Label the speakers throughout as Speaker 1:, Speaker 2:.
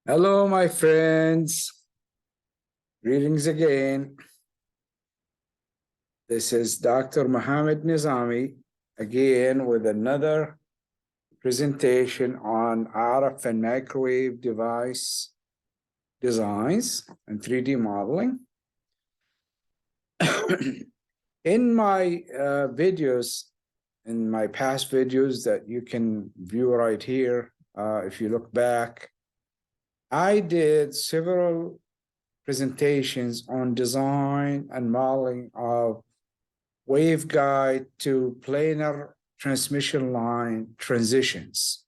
Speaker 1: Hello, my friends. Greetings again. This is Dr. Mohamed Nezami again with another presentation on RF and microwave device designs and 3D modeling. In my videos, in my past videos that you can view right here, if you look back, I did several presentations on design and modeling of waveguide to planar transmission line transitions.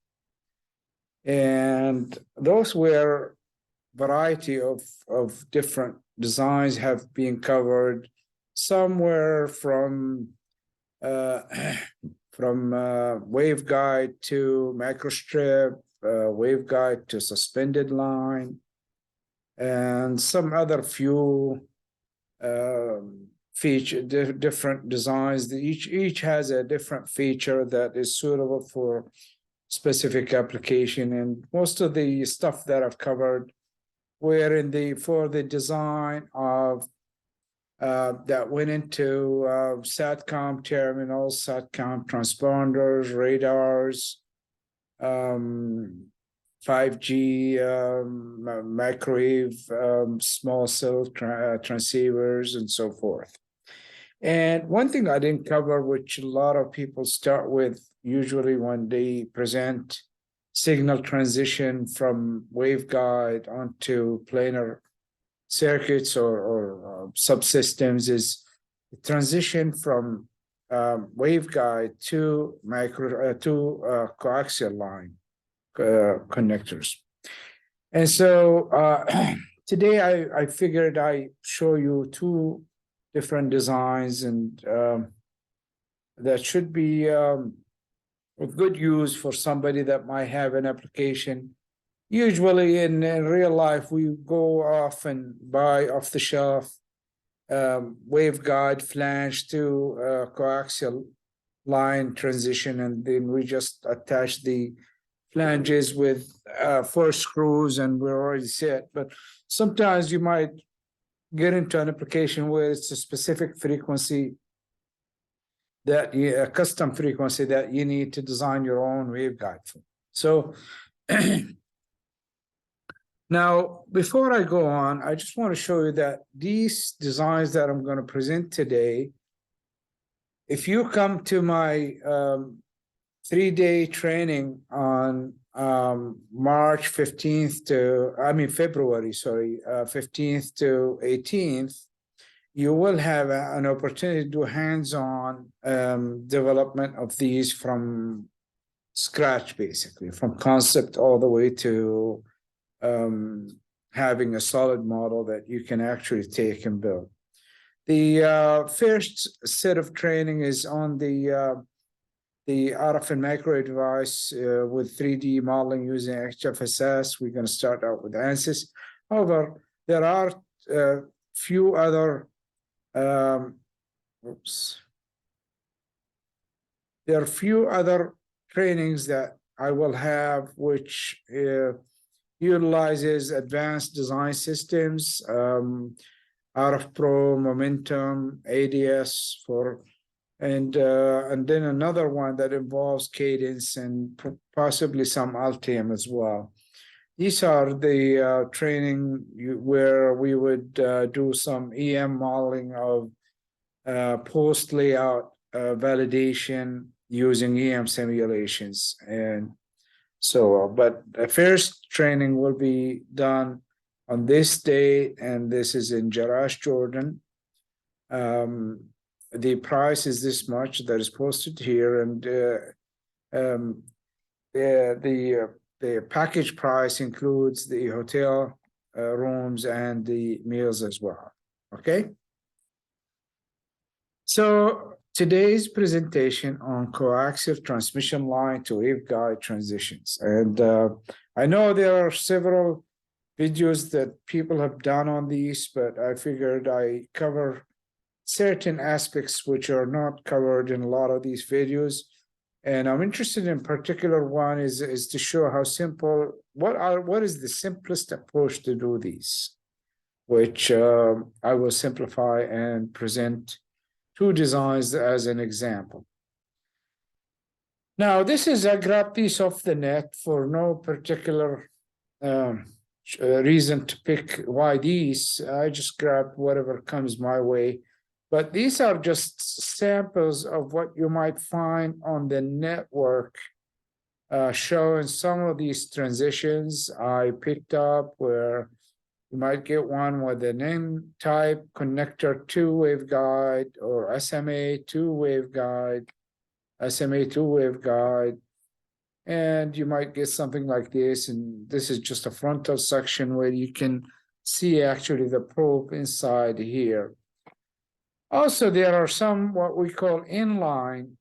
Speaker 1: And those were variety of different designs have been covered, somewhere from waveguide to microstrip, waveguide to suspended line, and some other few different designs. Each has a different feature that is suitable for specific application, and most of the stuff that I've covered were for the design of that went into SATCOM terminals, SATCOM transponders, radars, 5G microwave small cell transceivers, and so forth. And one thing I didn't cover, which a lot of people start with usually when they present signal transition from waveguide onto planar circuits or subsystems, is the transition from waveguide to coaxial line connectors. And so today I figured I show you two different designs, and that should be of good use for somebody that might have an application. Usually in real life, we go off and buy off the shelf waveguide flange to coaxial line transition, and then we just attach the flanges with 4 screws and we're already set. But sometimes you might get into an application where it's a specific frequency that a custom frequency that you need to design your own waveguide for. So now, before I go on, I just want to show you that these designs that I'm going to present today, if you come to my 3-day training on March 15th to, February, 15th to 18th, you will have an opportunity to do hands-on development of these from scratch, basically, from concept all the way to having a solid model that you can actually take and build. The first set of training is on the RF and microwave device with 3D modeling using HFSS. We're going to start out with Ansys. However, there are few other there are a few other trainings that I will have, which utilizes advanced design systems, RF Pro, Momentum, ADS and then another one that involves Cadence and possibly some Altium as well. These are the training where we would do some EM modeling of post layout validation using EM simulations. And so, but the first training will be done on this date, and this is in Jerash, Jordan. The price is this much that is posted here, and the package price includes the hotel rooms and the meals as well. Okay. So today's presentation on coaxial transmission line to waveguide transitions, and I know there are several videos that people have done on these, but I figured I cover certain aspects which are not covered in a lot of these videos, And I'm interested in particular one is to show how simple, what is the simplest approach to do these, which I will simplify and present two designs as an example. Now, this is a grab piece off the net for no particular reason to pick why these. I just grab whatever comes my way. But these are just samples of what you might find on the network, showing some of these transitions I picked up, where you might get one with an N-type connector 2 waveguide or SMA 2 waveguide, SMA 2 waveguide, and you might get something like this. And this is just a frontal section where you can see actually the probe inside here. Also, there are some what we call inline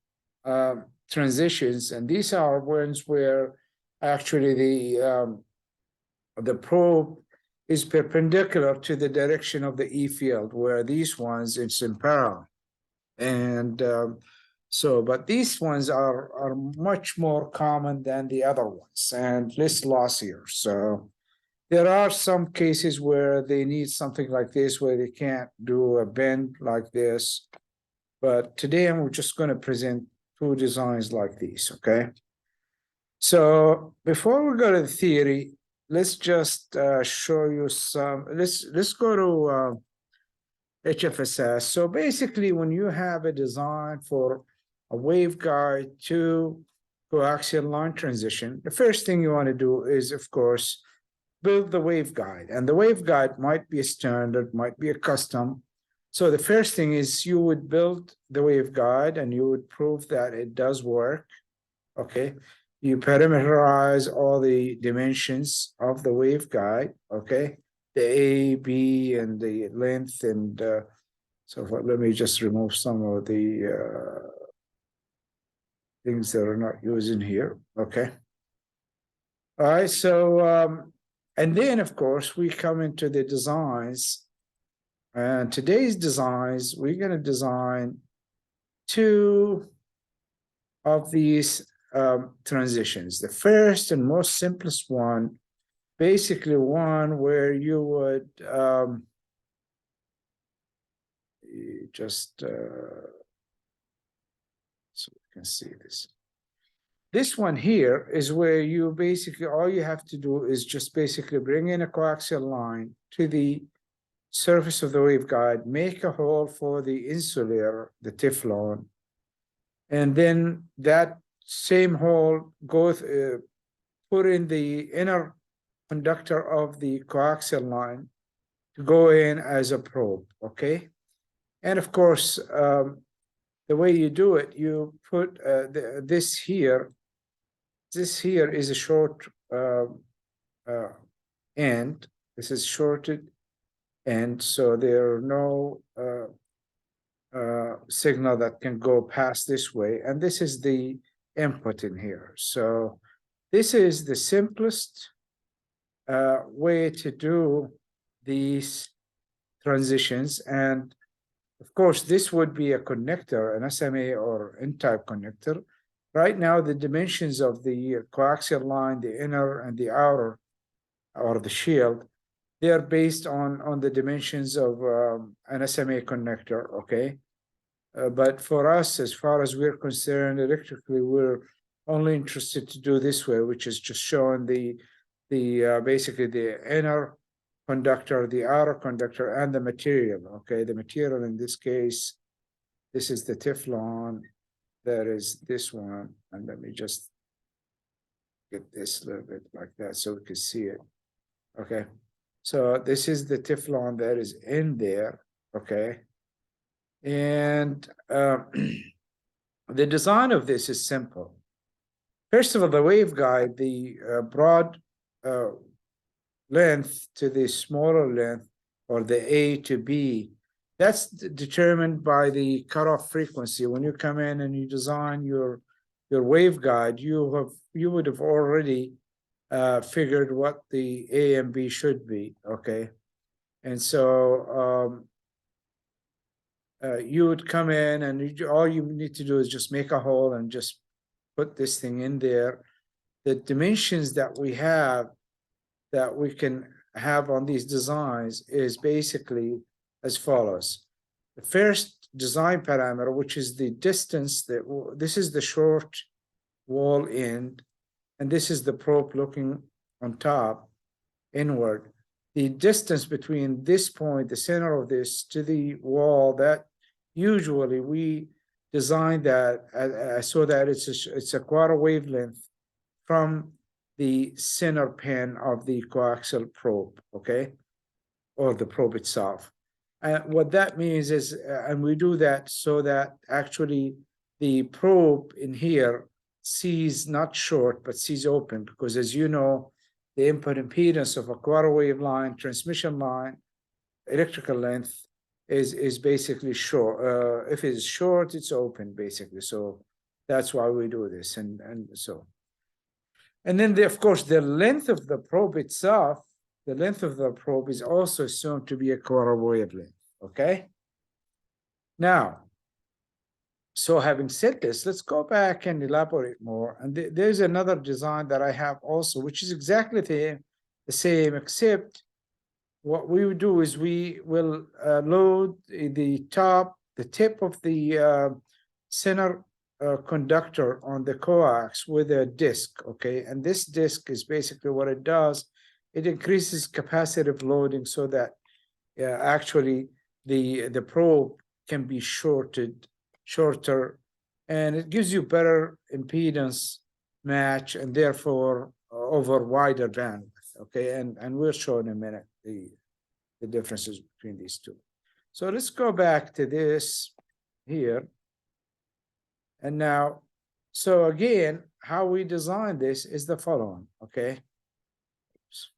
Speaker 1: transitions, and these are ones where actually the probe is perpendicular to the direction of the E field, where these ones it's in parallel. And but these ones are much more common than the other ones and less lossier. So there are some cases where they need something like this, where they can't do a bend like this. But today I'm just going to present two designs like these, okay? So before we go to the theory, let's just show you some, let's go to HFSS. So basically, when you have a design for a waveguide to coaxial line transition, the first thing you want to do is, of course, build the waveguide. And the waveguide might be a standard, might be a custom. So the first thing is you would build the waveguide and you would prove that it does work, okay? You parameterize all the dimensions of the waveguide, okay? The A, B, and the length, and let me just remove some of the things that are not using here, okay? All right, so, and then, of course, we come into the designs. And today's designs, we're going to design two of these transitions. The first and most simplest one, basically one where you would so we can see this. This one here is where you basically, all you have to do is just basically bring in a coaxial line to the surface of the waveguide, make a hole for the insulator, the Teflon, and then that same hole put in the inner conductor of the coaxial line to go in as a probe, okay? And of course, the way you do it, you put this here is a short end. This is shorted end, so there are no signal that can go past this way. And this is the input in here. So this is the simplest way to do these transitions. And of course, this would be a connector, an SMA or N-type connector. Right now, the dimensions of the coaxial line, the inner and the outer, or the shield, they are based on the dimensions of an SMA connector, okay? But for us, as far as we're concerned, electrically, we're only interested to do this way, which is just showing the basically the inner conductor, the outer conductor, and the material, okay? The material in this case, this is the Teflon, that is this one, and let me just get this a little bit like that so we can see it, okay? So this is the Teflon that is in there, okay? And the design of this is simple. First of all, the waveguide, the broad length to the smaller length, or the A to B, that's determined by the cutoff frequency. When you come in and you design your waveguide, you would have already figured what the A and B should be, okay? And so you would come in and all you need to do is just make a hole and just put this thing in there. The dimensions that we have, that we can have on these designs, is basically as follows. The first design parameter, which is the distance, that this is the short wall end, and this is the probe looking on top, inward. The distance between this point, the center of this, to the wall, that usually we design that so that it's a quarter wavelength from the center pin of the coaxial probe, okay, or the probe itself. And what that means is, and we do that so that actually the probe in here sees not short, but sees open, because as you know, the input impedance of a quarter wave line, transmission line, electrical length is basically short. If it's short, it's open, basically. So that's why we do this. And then, of course, the length of the probe itself, the length of the probe is also assumed to be a quarter wavelength, okay? Now, so having said this, let's go back and elaborate more. And there's another design that I have also, which is exactly the same, except what we would do is we will load the tip of the center conductor on the coax with a disc, okay? And this disc is basically what it does. It increases capacitive loading so that actually the probe can be shorter, and it gives you better impedance match, and therefore over wider bandwidth, okay? And we'll show in a minute the differences between these two. So let's go back to this here. And now, so again, how we design this is the following, okay? Oops.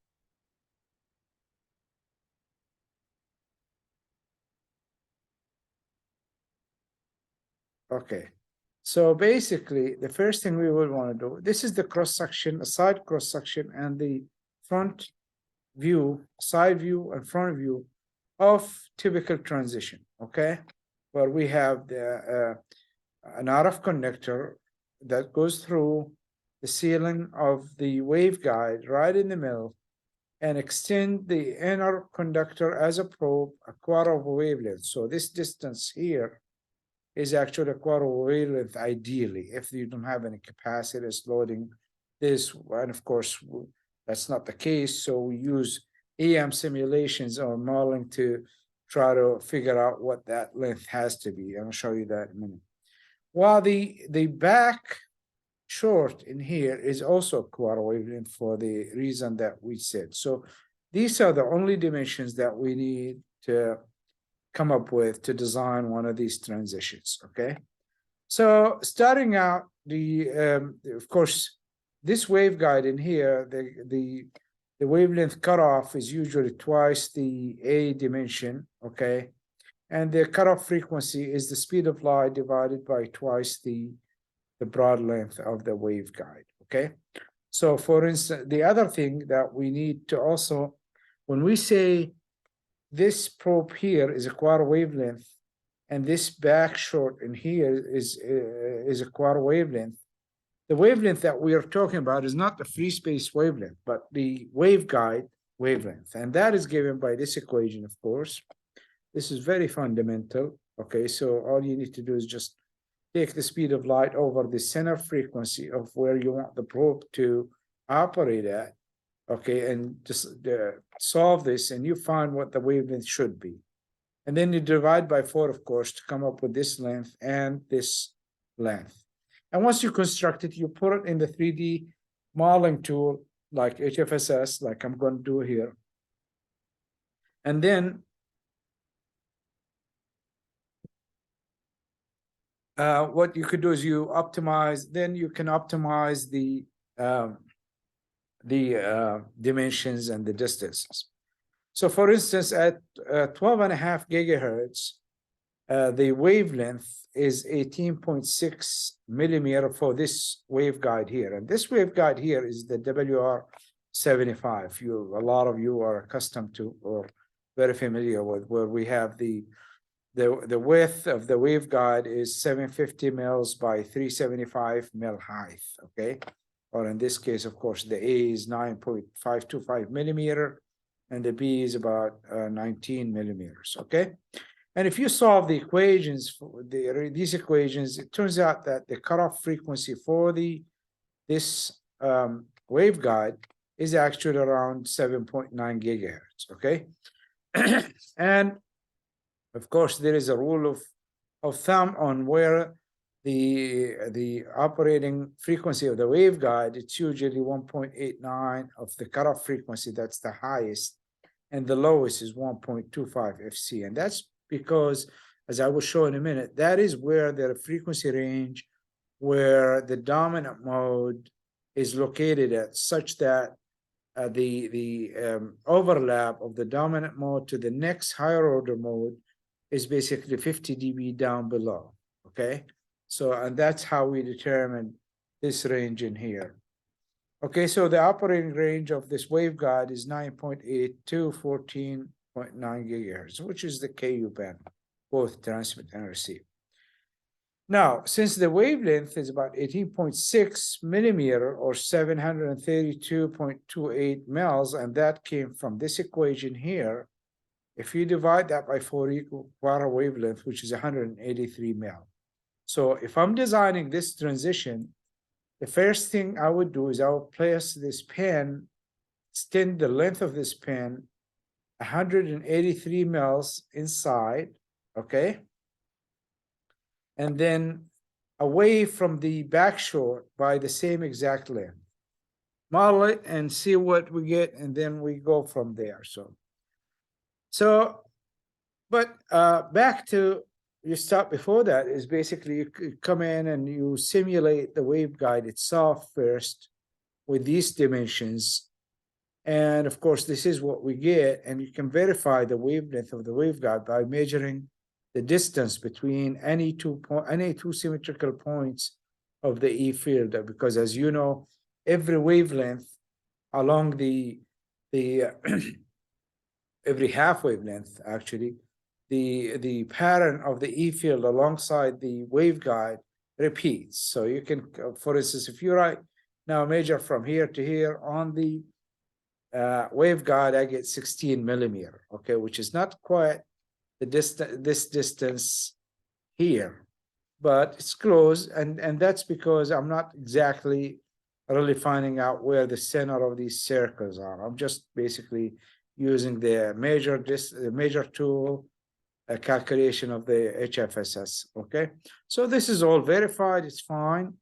Speaker 1: Okay, so basically, the first thing we would want to do, this is the cross-section, a side cross-section, and the front view, side view, and front view of typical transition, okay? Where we have the an RF connector that goes through the ceiling of the waveguide right in the middle, and extend the inner conductor as a probe a quarter of a wavelength. So this distance here is actually a quarter of a wavelength ideally, if you don't have any capacitors loading this. And of course, that's not the case. So we use EM simulations or modeling to try to figure out what that length has to be. I'll show you that in a minute. While the back short in here is also a quarter wavelength for the reason that we said. So these are the only dimensions that we need to come up with to design one of these transitions, okay? So starting out, of course, this waveguide in here, the wavelength cutoff is usually twice the A dimension, okay? And the cutoff frequency is the speed of light divided by twice the broad length of the waveguide, okay? So for instance, the other thing that we need to also, when we say this probe here is a quarter wavelength, and this back short in here is a quarter wavelength, the wavelength that we are talking about is not the free space wavelength, but the waveguide wavelength. And that is given by this equation, of course. This is very fundamental, okay? So all you need to do is just take the speed of light over the center frequency of where you want the probe to operate at, okay? And just solve this, and you find what the wavelength should be. And then you divide by 4, of course, to come up with this length and this length. And once you construct it, you put it in the 3D modeling tool, like HFSS, like I'm going to do here. And then what you could do is you optimize, then you can optimize the dimensions and the distances. So for instance, at 12.5 gigahertz, the wavelength is 18.6 millimeter for this waveguide here. And this waveguide here is the WR75. A lot of you are accustomed to or very familiar with, where we have the the width of the waveguide is 750 mils by 375 mil height, okay? Or in this case, of course, the A is 9.525 millimeter, and the B is about 19 millimeters, okay? And if you solve the equations for these equations, it turns out that the cutoff frequency for this waveguide is actually around 7.9 gigahertz, okay? And of course, there is a rule of thumb on where the operating frequency of the waveguide, it's usually 1.89 of the cutoff frequency, that's the highest, and the lowest is 1.25 FC. And that's because, as I will show in a minute, that is where the frequency range where the dominant mode is located at, such that the overlap of the dominant mode to the next higher order mode is basically 50 dB down below, okay? So, and that's how we determine this range in here. Okay, so the operating range of this waveguide is 9.8 to 14.9 gigahertz, which is the Ku band, both transmit and receive. Now, since the wavelength is about 18.6 millimeter or 732.28 mils, and that came from this equation here, if you divide that by 4 equal quarter wavelength, which is 183 mil. So if I'm designing this transition, the first thing I would do is I would place this pin, extend the length of this pin 183 mils inside, okay? And then away from the back short by the same exact length. Model it and see what we get, and then we go from there. But back to your step before that is basically you come in and you simulate the waveguide itself first with these dimensions. And of course, this is what we get. And you can verify the wavelength of the waveguide by measuring the distance between any two symmetrical points of the E field. Because as you know, every wavelength along the every half wavelength, actually, the pattern of the E field alongside the waveguide repeats. So you can, for instance, if you right now measure from here to here on the waveguide, I get 16 millimeter, okay, which is not quite the this distance here, but it's close, and that's because I'm not exactly really finding out where the center of these circles are. I'm just basically using the measure tool, a calculation of the HFSS, okay? So this is all verified, it's fine.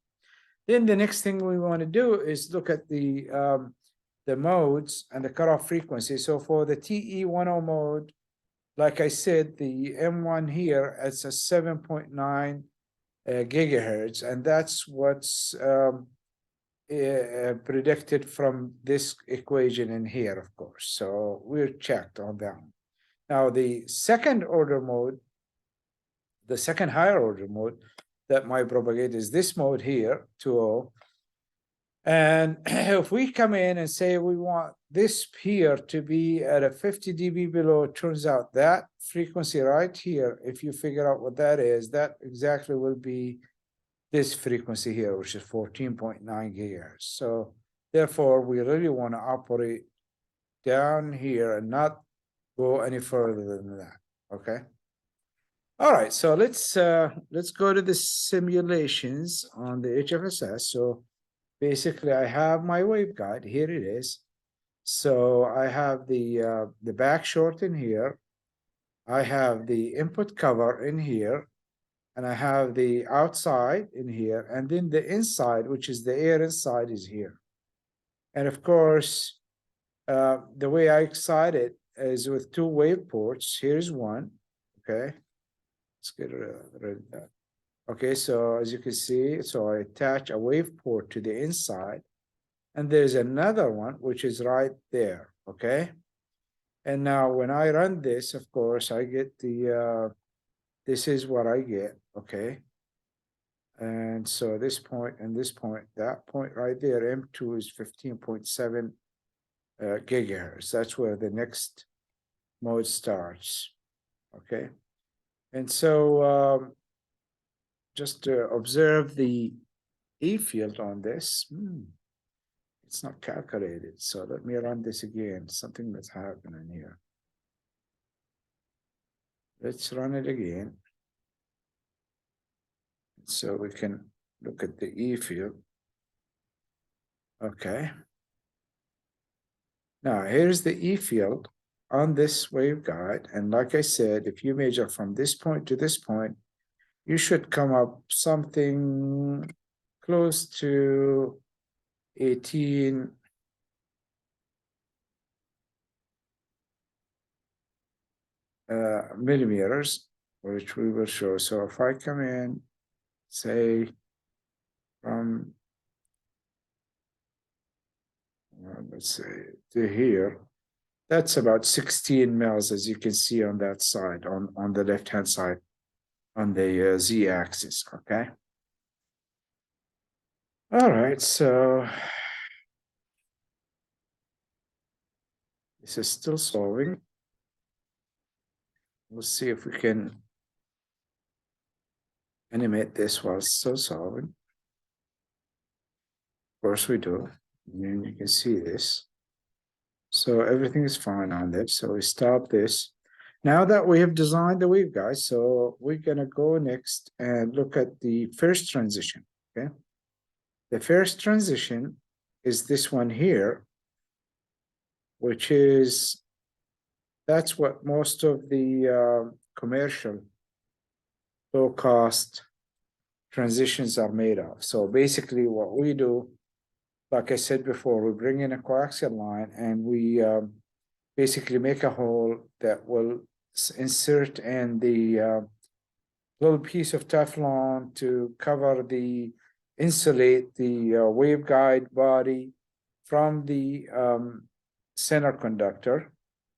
Speaker 1: Then the next thing we want to do is look at the modes and the cutoff frequency. So for the TE10 mode, like I said, the M1 here, it's a 7.9 gigahertz, and that's what's predicted from this equation in here, of course. So we're checked on that. Now, the second order mode, the second higher order mode that might propagate is this mode here, 2.0. And if we come in and say we want this here to be at a 50 dB below, it turns out that frequency right here, if you figure out what that is, that exactly will be this frequency here, which is 14.9 gigahertz. So therefore, we really want to operate down here and not go any further than that, okay? All right, so let's go to the simulations on the HFSS. So basically, I have my waveguide. Here it is. So I have the back short in here. I have the input cover in here. And I have the outside in here. And then the inside, which is the air inside, is here. And of course, the way I excite it is with two wave ports. Here's one, okay? Let's get rid of that. Okay, so as you can see, so I attach a wave port to the inside, and there's another one, which is right there, okay? And now when I run this, of course, I get the, this is what I get, okay? And so this point and this point, that point right there, M2 is 15.7 gigahertz. That's where the next mode starts, okay? And so just to observe the E field on this. It's not calculated. So let me run this again. Something that's happening here. Let's run it again. So we can look at the E field. Okay. Now here's the E field on this waveguide. And like I said, if you measure from this point to this point, you should come up something close to 18 millimeters, which we will show. So if I come in, say from, let's say to here, that's about 16 mils, as you can see on that side, on the left-hand side, on the Z-axis, okay? All right, so this is still solving. We'll see if we can animate this while it's still solving. Of course we do. And you can see this. So everything is fine on this. So we stop this. Now that we have designed the waveguide, so we're gonna go next and look at the first transition, okay? The first transition is this one here, which is, that's what most of the commercial low-cost transitions are made of. So basically what we do, like I said before, we bring in a coaxial line and we basically make a hole that will insert in the little piece of Teflon to cover insulate the waveguide body from the center conductor,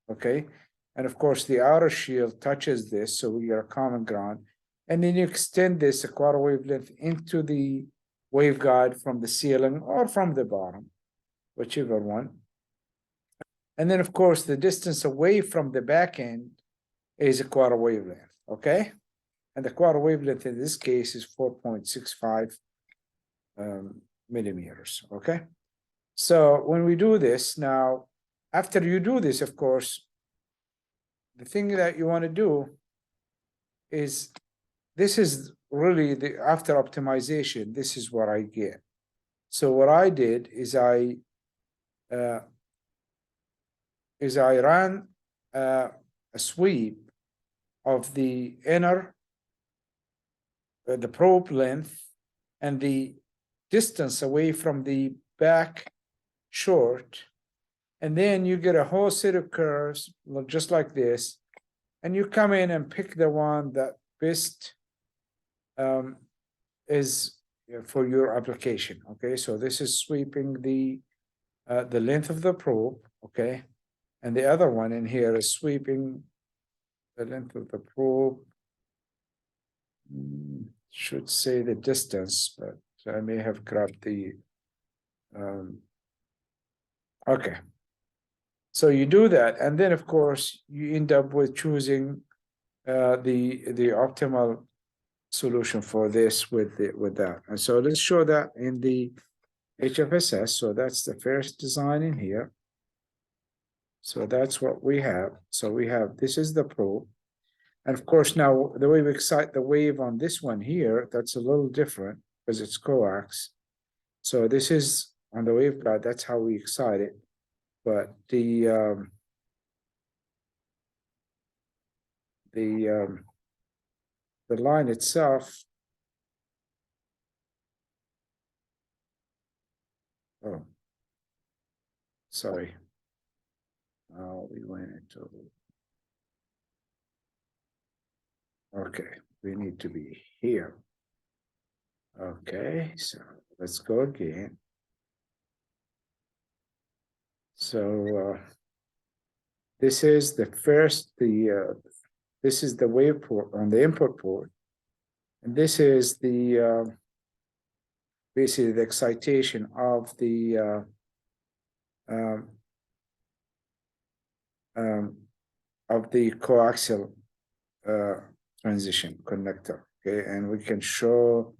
Speaker 1: okay? And of course, the outer shield touches this, so we get a common ground. And then you extend this a quarter wavelength into the waveguide from the ceiling or from the bottom, whichever one. And then, of course, the distance away from the back end is a quarter wavelength, okay? And the quarter wavelength in this case is 4.65 millimeters, okay? So when we do this now, after you do this, of course, the thing that you want to do is, this is really the, after optimization, this is what I get. So what I did is I ran a sweep of the inner, the probe length and the distance away from the back short. And then you get a whole set of curves, just like this. And you come in and pick the one that best is for your application, okay? So this is sweeping the length of the probe, okay? And the other one in here is sweeping the length of the probe. Should say the distance, but I may have grabbed the, okay. So you do that, and then of course you end up with choosing the optimal solution for this with that. And so let's show that in the HFSS. So that's the first design in here. So that's what we have. So we have, this is the probe. And of course, now the way we excite the wave on this one here, that's a little different because it's coax. So this is on the waveguide, that's how we excite it. But the line itself, oh, sorry. Oh, we went into, okay, we need to be here. Okay, so let's go again. So this is the first, this is the wave port on the input port. And this is the, basically the excitation of the coaxial transition connector. Okay, and we can show,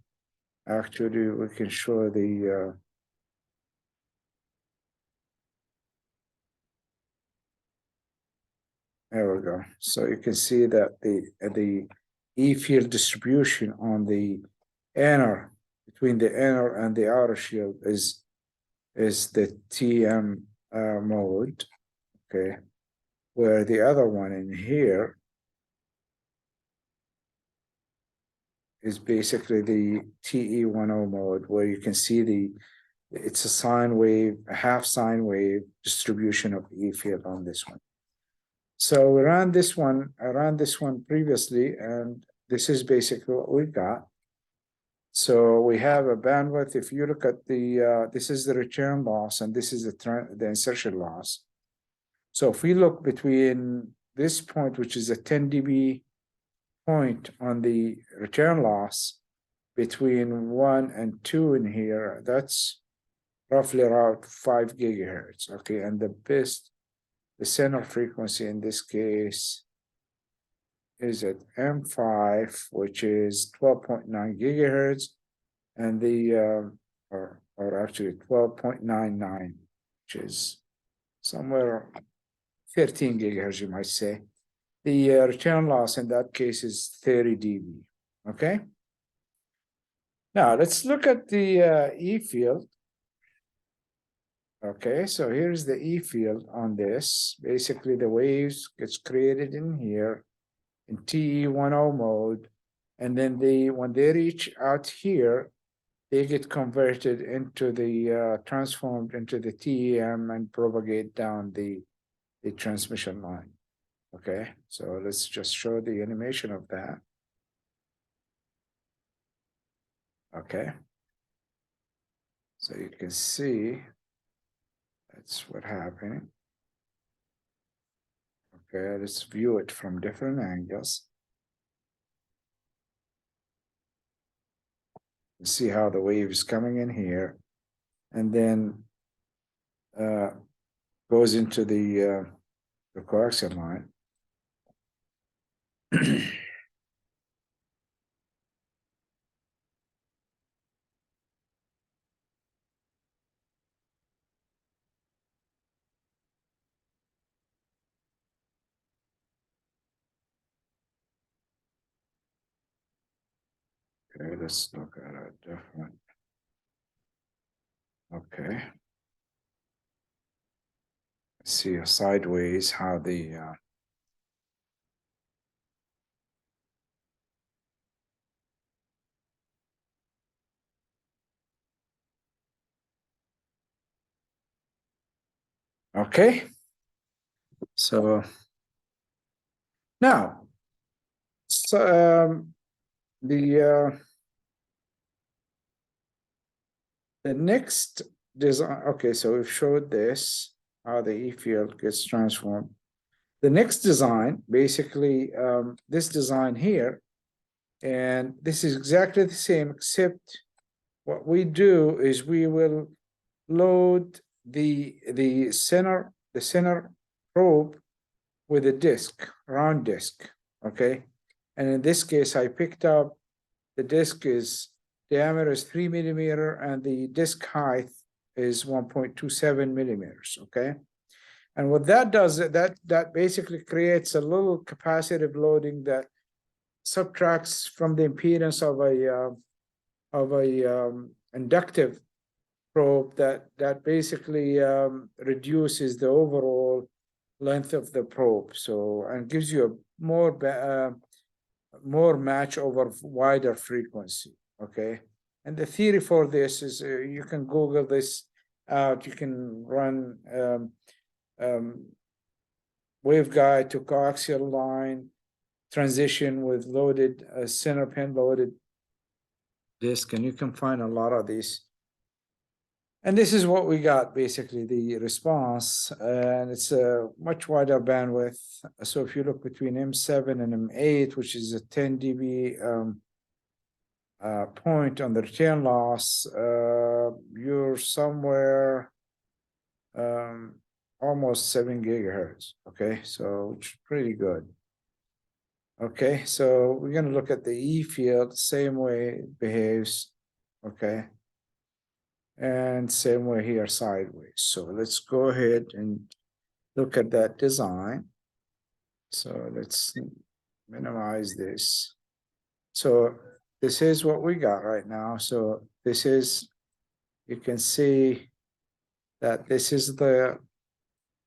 Speaker 1: actually, we can show the there we go. So you can see that the E field distribution on the inner, between the inner and the outer shield is the TM mode, okay, where the other one in here is basically the TE10 mode, where you can see it's a sine wave, a half sine wave distribution of E field on this one. So we ran this one, I ran this one previously, and this is basically what we got. So we have a bandwidth. If you look at this is the return loss, and this is the insertion loss. So if we look between this point, which is a 10 dB point on the return loss, between 1 and 2 in here, that's roughly around 5 gigahertz. Okay, and the center frequency in this case is at M5, which is 12.9 gigahertz, and or actually 12.99, which is somewhere 13 gigahertz, you might say. The return loss in that case is 30 dB. Okay. Now let's look at the E field. Okay, so here's the E field on this. Basically, the waves gets created in here in TE10 mode, and then when they reach out here, they get converted into the transformed into the TEM and propagate down the transmission line. Okay, so let's just show the animation of that. Okay, so you can see that's what happened. Okay, let's view it from different angles. You see how the wave is coming in here, and then goes into the coaxial line. Okay, let's look at a different. Okay. See sideways how the okay. So now, so the next design. Okay, so we've showed this how the E field gets transformed. The next design, basically, this design here, and this is exactly the same, except what we do is we will load the center probe with a disc, round disc. Okay, and in this case, I picked up the disc is diameter is 3 millimeter and the disc height is 1.27 millimeters. Okay, and what that does, that basically creates a little capacitive loading that subtracts from the impedance of a inductive probe that basically reduces the overall length of the probe. So, and gives you a more match over wider frequency. Okay, and the theory for this is you can Google this out. You can run waveguide to coaxial line transition with loaded center pin loaded disk, and you can find a lot of these. And this is what we got, basically, the response, and it's a much wider bandwidth. So if you look between M7 and M8, which is a 10 dB point on the return loss, you're somewhere almost 7 gigahertz. Okay, so it's pretty good. Okay, so we're going to look at the E field, same way it behaves. Okay. And same way here, sideways. So let's go ahead and look at that design. So let's minimize this. So this is what we got right now. So this is, you can see that this is the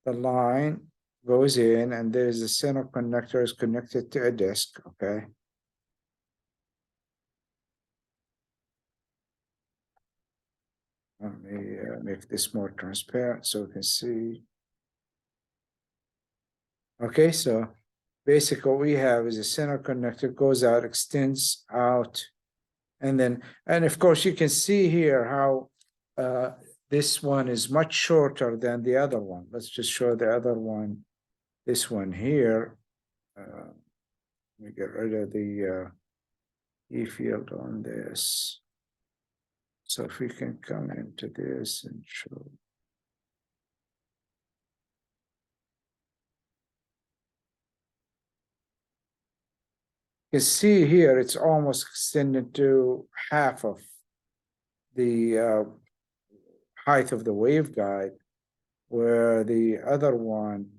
Speaker 1: line goes in, and there's a center connector is connected to a disk. Okay. Let me make this more transparent so we can see. Okay, so basically what we have is a center connector goes out, extends out, and then, and of course you can see here how this one is much shorter than the other one. Let's just show the other one, this one here. Let me get rid of the E field on this. So if we can come into this and show. You can see here, it's almost extended to half of the height of the waveguide, where the other one,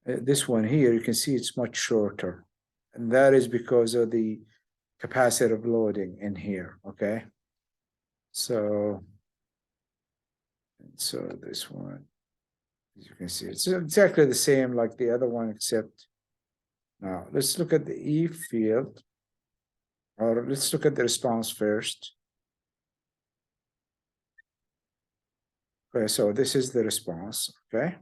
Speaker 1: this one here, you can see it's much shorter. And that is because of the capacitive loading in here, okay? So this one, as you can see, it's exactly the same like the other one, except now let's look at the E field, or let's look at the response first. Okay, so this is the response, okay?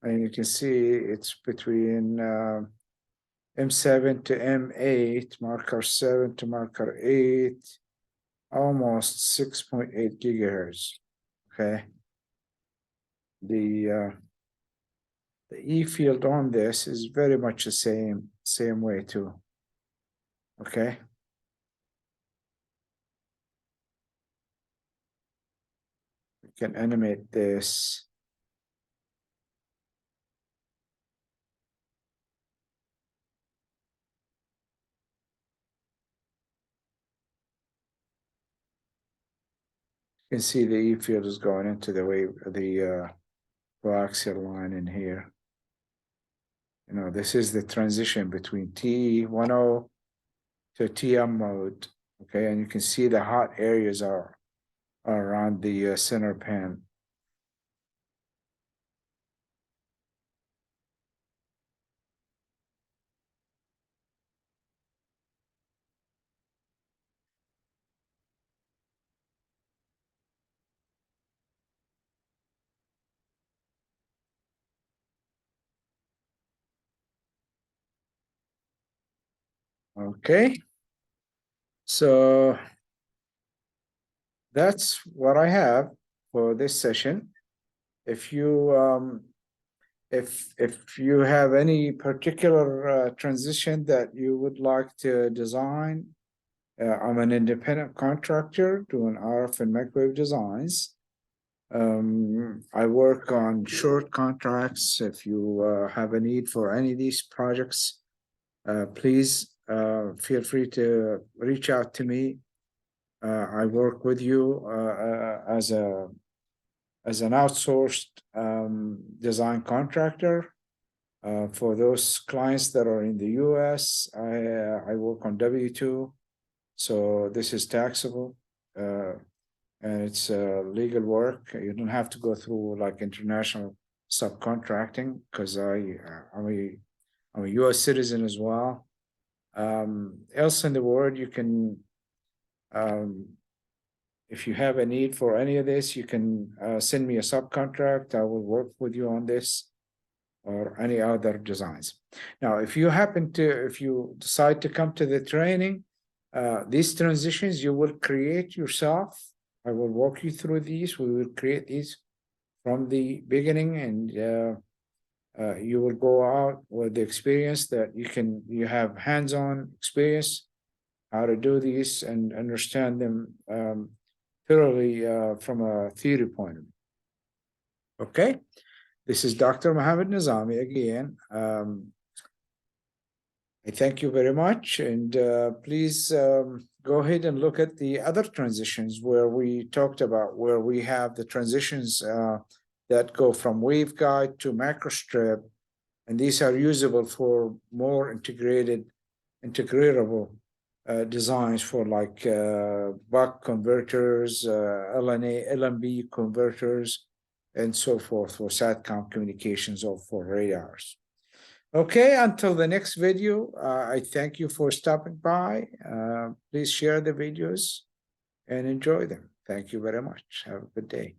Speaker 1: And you can see it's between M7 to M8, marker 7 to marker 8, almost 6.8 gigahertz, okay? The E field on this is very much the same way too, okay? We can animate this. You can see the E field is going into the wave, the coaxial line in here. You know, this is the transition between T10 to TM mode, okay? And you can see the hot areas are around the center pan. Okay, so that's what I have for this session. If you if you have any particular transition that you would like to design, I'm an independent contractor doing RF and microwave designs. I work on short contracts. If you have a need for any of these projects, please feel free to reach out to me. I work with you as an outsourced design contractor. For those clients that are in the US, I work on W-2, so this is taxable, and it's legal work. You don't have to go through like international subcontracting, because I'm a US citizen as well. Else in the world, you can, if you have a need for any of this, you can send me a subcontract. I will work with you on this or any other designs. Now, if you decide to come to the training, these transitions you will create yourself. I will walk you through these. We will create these from the beginning, and you will go out with the experience that you have hands-on experience how to do these and understand them thoroughly from a theory point of view. Okay, This is Dr. Mohamed Nezami again. I thank you very much, and please go ahead and look at the other transitions where we talked about, where we have the transitions that go from waveguide to macrostrip, and these are usable for more integratable designs for like bock converters, LNA, LNB converters, and so forth for SATCOM communications or for radars. Okay, until the next video, I thank you for stopping by. Please share the videos and enjoy them. Thank you very much. Have a good day.